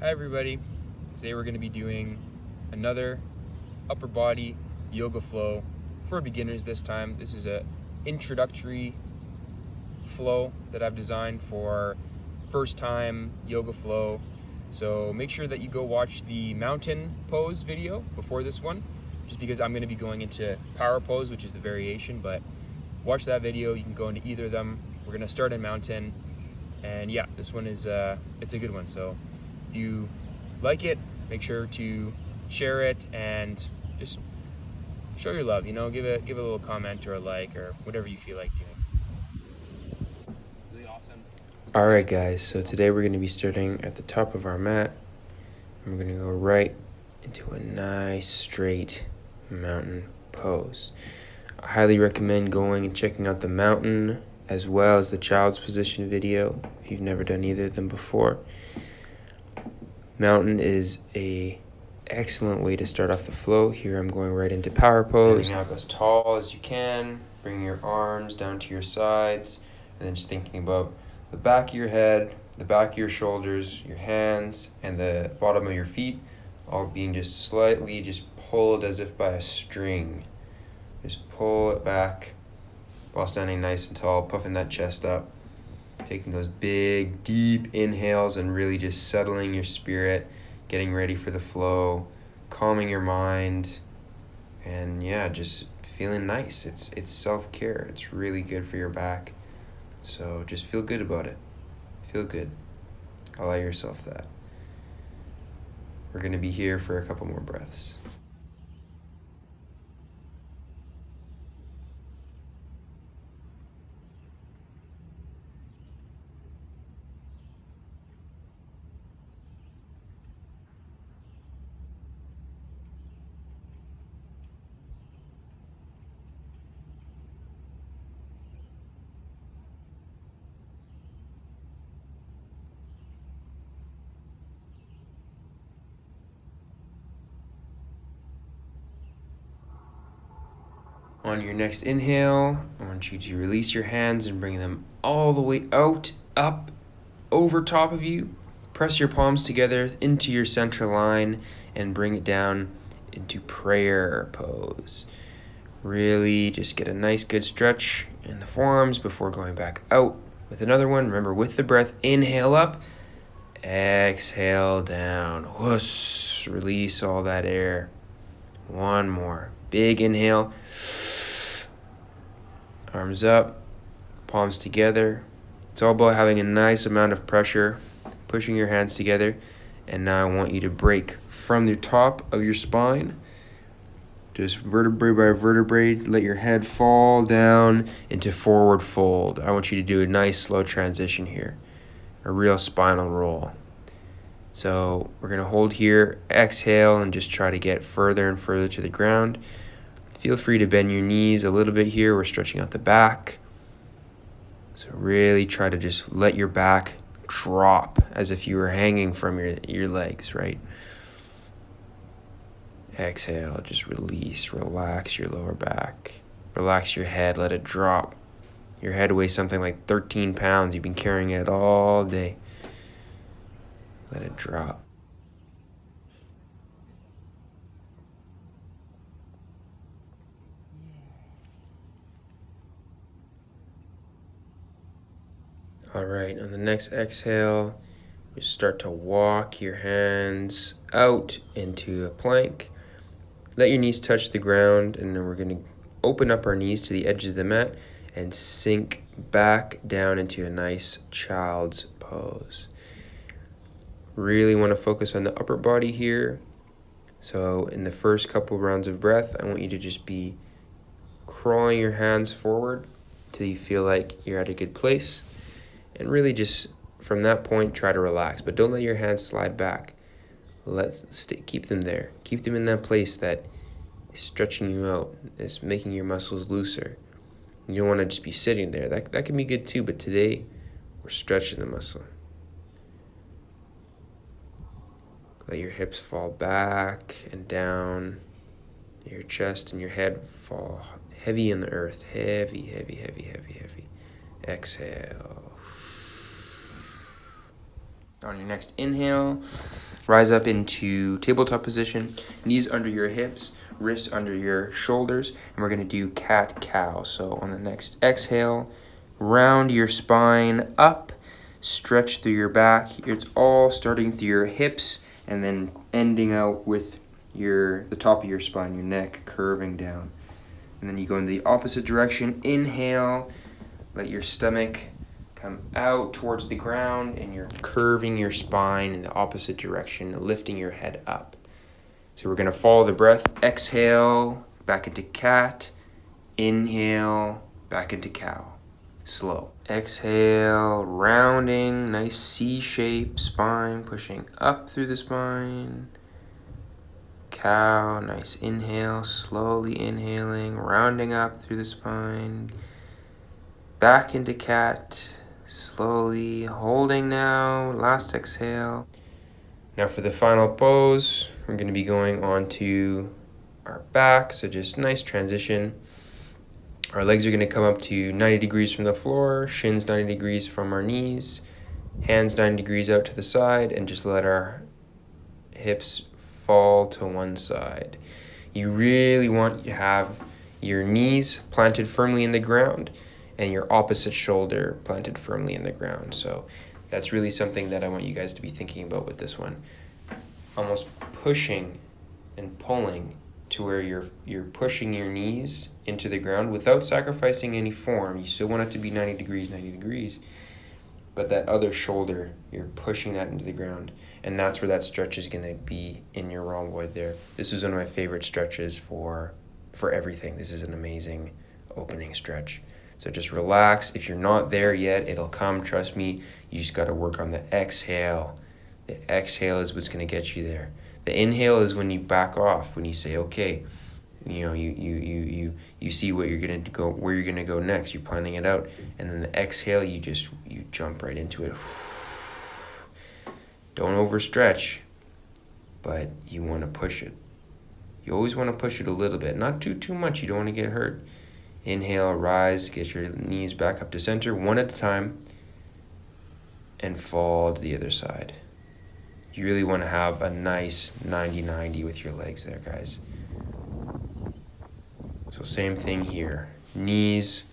Hi everybody, today we're going to be doing another upper body yoga flow for beginners this time. This is a introductory flow that I've designed for first time yoga flow. So make sure that you go watch the mountain pose video before this one, just because I'm going to be going into power pose, which is the variation, but watch that video. You can go into either of them. We're going to start in mountain, and yeah, this one is it's a good one. So if you like it, make sure to share it and just show your love, give a little comment or a like or whatever you feel like doing. Really awesome. Alright guys, so today we're going to be starting at the top of our mat. And we're going to go right into a nice straight mountain pose. I highly recommend going and checking out the mountain as well as the child's position video if you've never done either of them before. Mountain is a excellent way to start off the flow. Here I'm going right into power pose. Getting up as tall as you can, bring your arms down to your sides, and then just thinking about the back of your head, the back of your shoulders, your hands, and the bottom of your feet all being just slightly just pulled as if by a string. Just pull it back while standing nice and tall, puffing that chest up. Taking those big, deep inhales and really just settling your spirit, getting ready for the flow, calming your mind, and yeah, just feeling nice. It's self-care. It's really good for your back. So just feel good about it. Feel good. Allow yourself that. We're going to be here for a couple more breaths. On your next inhale, I want you to release your hands and bring them all the way out, up, over top of you. Press your palms together into your center line and bring it down into prayer pose. Really just get a nice good stretch in the forearms before going back out with another one. Remember, with the breath, inhale up, exhale down. Whoosh, release all that air. One more. Big inhale. Arms up, palms together. It's all about having a nice amount of pressure, pushing your hands together. And now I want you to break from the top of your spine, just vertebrae by vertebrae, let your head fall down into forward fold. I want you to do a nice slow transition here, a real spinal roll. So we're going to hold here, exhale, and just try to get further and further to the ground. Feel free to bend your knees a little bit here. We're stretching out the back. So really try to just let your back drop as if you were hanging from your legs, right? Exhale, just release, relax your lower back. Relax your head, let it drop. Your head weighs something like 13 pounds. You've been carrying it all day. Let it drop. All right, on the next exhale, just start to walk your hands out into a plank. Let your knees touch the ground, and then we're going to open up our knees to the edge of the mat and sink back down into a nice child's pose. Really want to focus on the upper body here. So in the first couple rounds of breath, I want you to just be crawling your hands forward till you feel like you're at a good place. And really just from that point, try to relax. But don't let your hands slide back. Keep them there. Keep them in that place that is stretching you out, is making your muscles looser. You don't want to just be sitting there. That can be good too, but today we're stretching the muscle. Let your hips fall back and down. Your chest and your head fall heavy in the earth. Heavy, heavy, heavy, heavy, heavy. Exhale. On your next inhale, Rise up into tabletop position, knees under your hips, wrists under your shoulders, and we're going to do cat-cow. So on the next exhale, round your spine up, stretch through your back. It's all starting through your hips and then ending out with the top of your spine, your neck curving down. And then you go in the opposite direction. Inhale, let your stomach come out towards the ground, and you're curving your spine in the opposite direction, lifting your head up. So we're going to follow the breath. Exhale, back into cat. Inhale, back into cow. Slow. Exhale, rounding, nice C-shape spine, pushing up through the spine. Cow, nice inhale, slowly inhaling, rounding up through the spine. Back into cat. Slowly holding now, last exhale. Now for the final pose, we're going to be going onto our back, so just nice transition. Our legs are going to come up to 90 degrees from the floor, shins 90 degrees from our knees, hands 90 degrees out to the side, and just let our hips fall to one side. You really want to have your knees planted firmly in the ground and your opposite shoulder planted firmly in the ground. So that's really something that I want you guys to be thinking about with this one. Almost pushing and pulling to where you're pushing your knees into the ground without sacrificing any form. You still want it to be 90 degrees, but that other shoulder, you're pushing that into the ground. And that's where that stretch is gonna be in your rhomboid there. This is one of my favorite stretches for everything. This is an amazing opening stretch. So just relax. If you're not there yet, it'll come. Trust me, you just got to work on the exhale. The exhale is what's going to get you there. The inhale is when you back off, when you say, okay, you see what you're going to go, where you're going to go next. You're planning it out. And then the exhale, you jump right into it. Don't overstretch, but you want to push it. You always want to push it a little bit, not too much. You don't want to get hurt. Inhale, rise, get your knees back up to center, one at a time, and fall to the other side. You really want to have a nice 90-90 with your legs there, guys. So same thing here. Knees,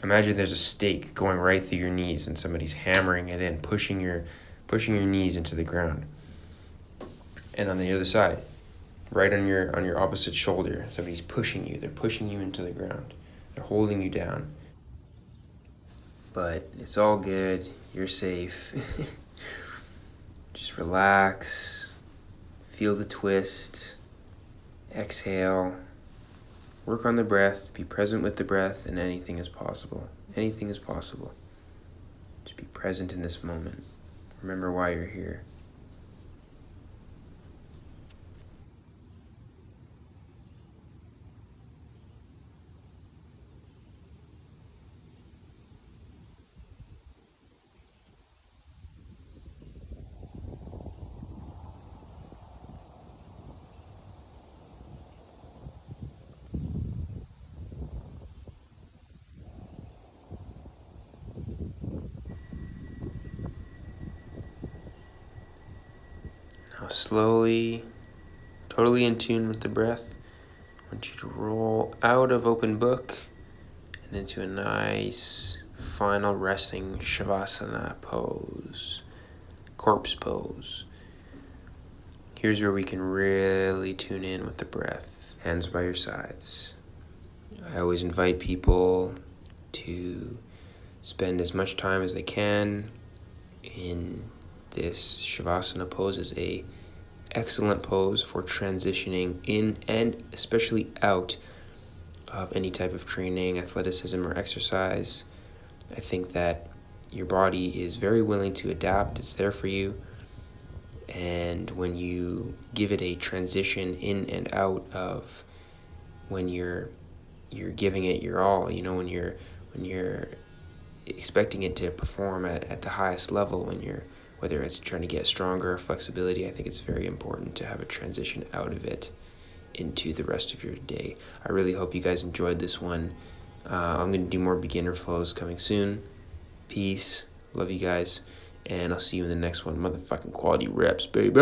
imagine there's a stake going right through your knees and somebody's hammering it in, pushing your knees into the ground. And on the other side, right on your opposite shoulder, somebody's pushing you. They're pushing you into the ground. They're holding you down. But it's all good. You're safe. Just relax. Feel the twist. Exhale. Work on the breath. Be present with the breath, and anything is possible. Anything is possible. Just be present in this moment. Remember why you're here. Now slowly, totally in tune with the breath, I want you to roll out of open book and into a nice final resting Shavasana pose, corpse pose. Here's where we can really tune in with the breath. Hands by your sides. I always invite people to spend as much time as they can in this Shavasana pose. Is a excellent pose for transitioning in and especially out of any type of training, athleticism, or exercise. I think that your body is very willing to adapt. It's there for you. And when you give it a transition in and out of when you're giving it your all, when you're expecting it to perform at the highest level, whether it's trying to get stronger, flexibility, I think it's very important to have a transition out of it into the rest of your day. I really hope you guys enjoyed this one. I'm going to do more beginner flows coming soon. Peace. Love you guys. and I'll see you in the next one. Motherfucking quality reps, baby.